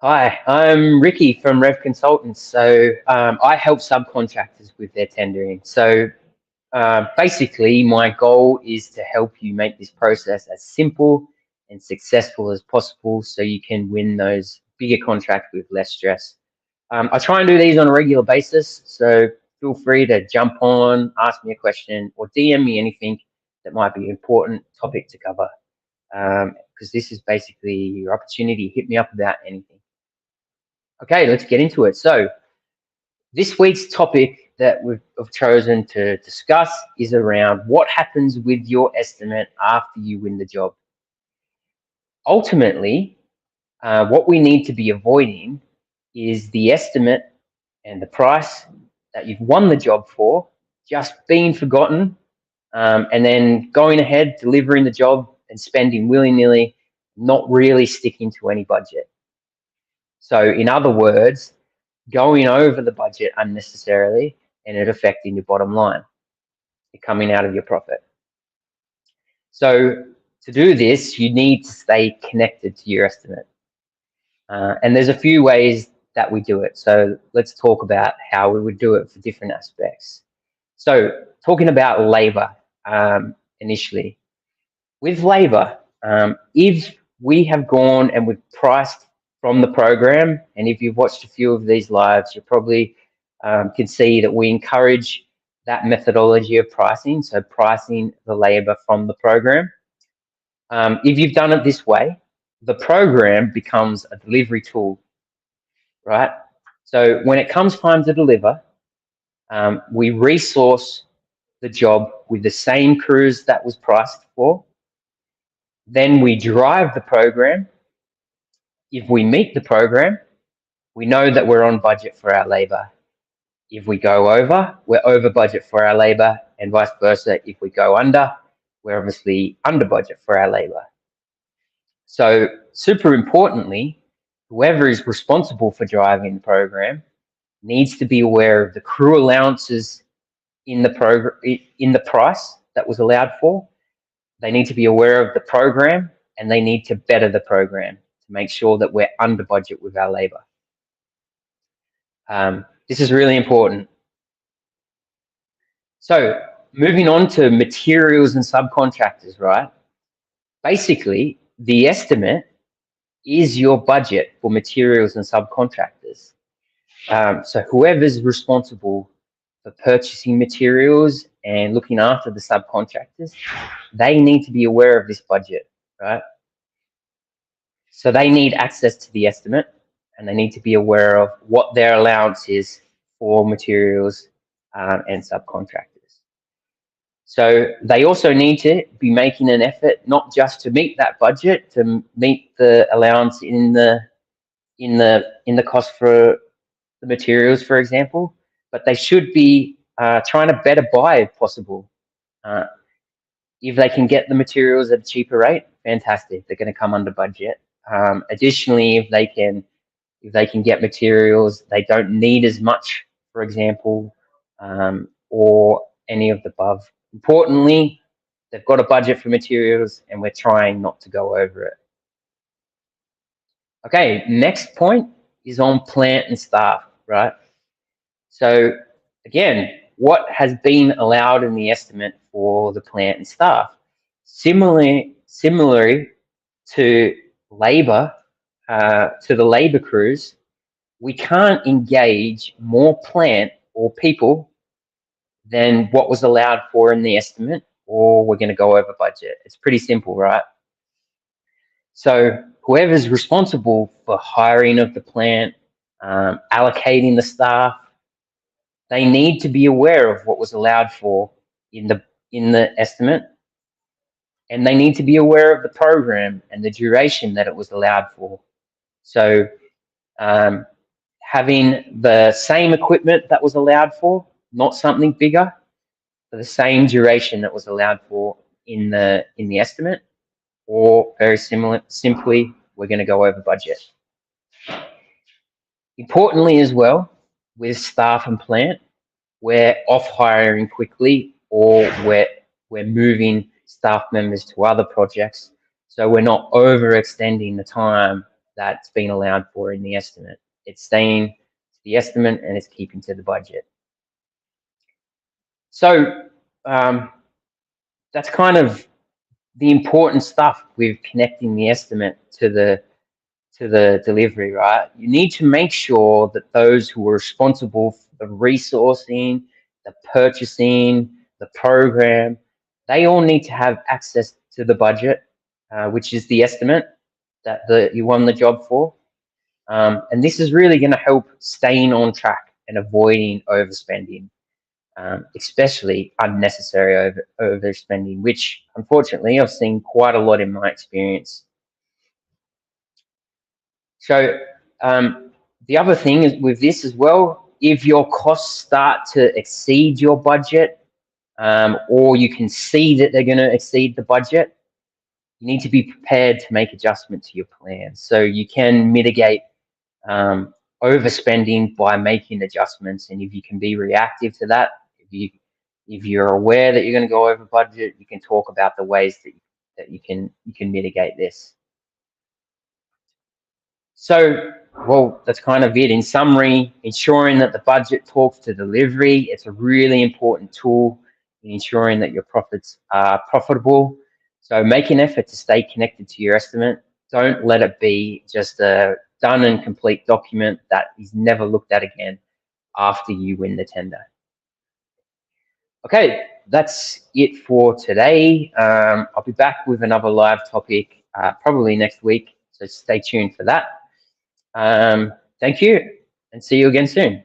Hi, I'm Ricky from Rev Consultants. I help subcontractors with their tendering. Basically, my goal is to help you make this process as simple and successful as possible so you can win those bigger contracts with less stress. I try and do these on a regular basis, so feel free to jump on, ask me a question, or DM me anything that might be an important topic to cover. Because this is basically your opportunity. Hit me up about anything. Okay, let's get into it. So, this week's topic that we've chosen to discuss is around what happens with your estimate after you win the job. Ultimately, what we need to be avoiding is the estimate and the price that you've won the job for just being forgotten, and then going ahead, delivering the job and spending willy nilly, not really sticking to any budget. So, in other words, going over the budget unnecessarily and it affecting your bottom line, it coming out of your profit. So to do this, you need to stay connected to your estimate. And there's a few ways that we do it. So let's talk about how we would do it for different aspects. So talking about labor initially. With labor, if we have gone and we've priced from the program, and if you've watched a few of these lives, you probably can see that we encourage that methodology of pricing, so pricing the labor from the program. If you've done it this way, the program becomes a delivery tool, right? So when it comes time to deliver, we resource the job with the same crews that was priced for. Then we drive the program. If we meet the program, we know that we're on budget for our labor. If we go over, we're over budget for our labor, and vice versa. If we go under, we're obviously under budget for our labor. So, super importantly, whoever is responsible for driving the program needs to be aware of the crew allowances in the program, in the price that was allowed for. They need to be aware of the program, and they need to better the program to make sure that we're under budget with our labor. This is really important. So moving on to materials and subcontractors, right? Basically, the estimate is your budget for materials and subcontractors. So whoever's responsible for purchasing materials and looking after the subcontractors, they need to be aware of this budget, right? So they need access to the estimate, and they need to be aware of what their allowance is for materials and subcontractors. So they also need to be making an effort not just to meet that budget, to meet the allowance in the cost for the materials, for example, but they should be trying to better buy if possible. If they can get the materials at a cheaper rate, fantastic. They're going to come under budget. Additionally, if they can get materials they don't need as much, for example, or any of the above. Importantly, they've got a budget for materials and we're trying not to go over it. Okay, next point is on plant and staff, right? So again, what has been allowed in the estimate for the plant and staff? Similarly to labor, to the labor crews, we can't engage more plant or people than what was allowed for in the estimate, or we're going to go over budget. It's pretty simple, right? So whoever's responsible for hiring of the plant, allocating the staff, they need to be aware of what was allowed for in the estimate, and they need to be aware of the program and the duration that it was allowed for. So having the same equipment that was allowed for, not something bigger, for the same duration that was allowed for in the estimate, or very simply, we're going to go over budget. Importantly as well, with staff and plant, we're off hiring quickly, or we're moving staff members to other projects. So we're not overextending the time that's been allowed for in the estimate. It's staying to the estimate and it's keeping to the budget. So that's kind of the important stuff with connecting the estimate to the delivery, right? You need to make sure that those who are responsible for the resourcing, the purchasing, the program, they all need to have access to the budget, which is the estimate that you won the job for. And this is really going to help staying on track and avoiding overspending, especially unnecessary overspending, which unfortunately I've seen quite a lot in my experience. So the other thing is with this as well, if your costs start to exceed your budget, or you can see that they're going to exceed the budget, you need to be prepared to make adjustments to your plan. So you can mitigate overspending by making adjustments, and if you can be reactive to that, if you're aware that you're going to go over budget, you can talk about the ways that you can mitigate this. So, well, that's kind of it. In summary, ensuring that the budget talks to delivery, it's a really important tool in ensuring that your profits are profitable. So make an effort to stay connected to your estimate. Don't let it be just a done and complete document that is never looked at again after you win the tender. Okay, that's it for today. I'll be back with another live topic probably next week, so stay tuned for that. Thank you and see you again soon.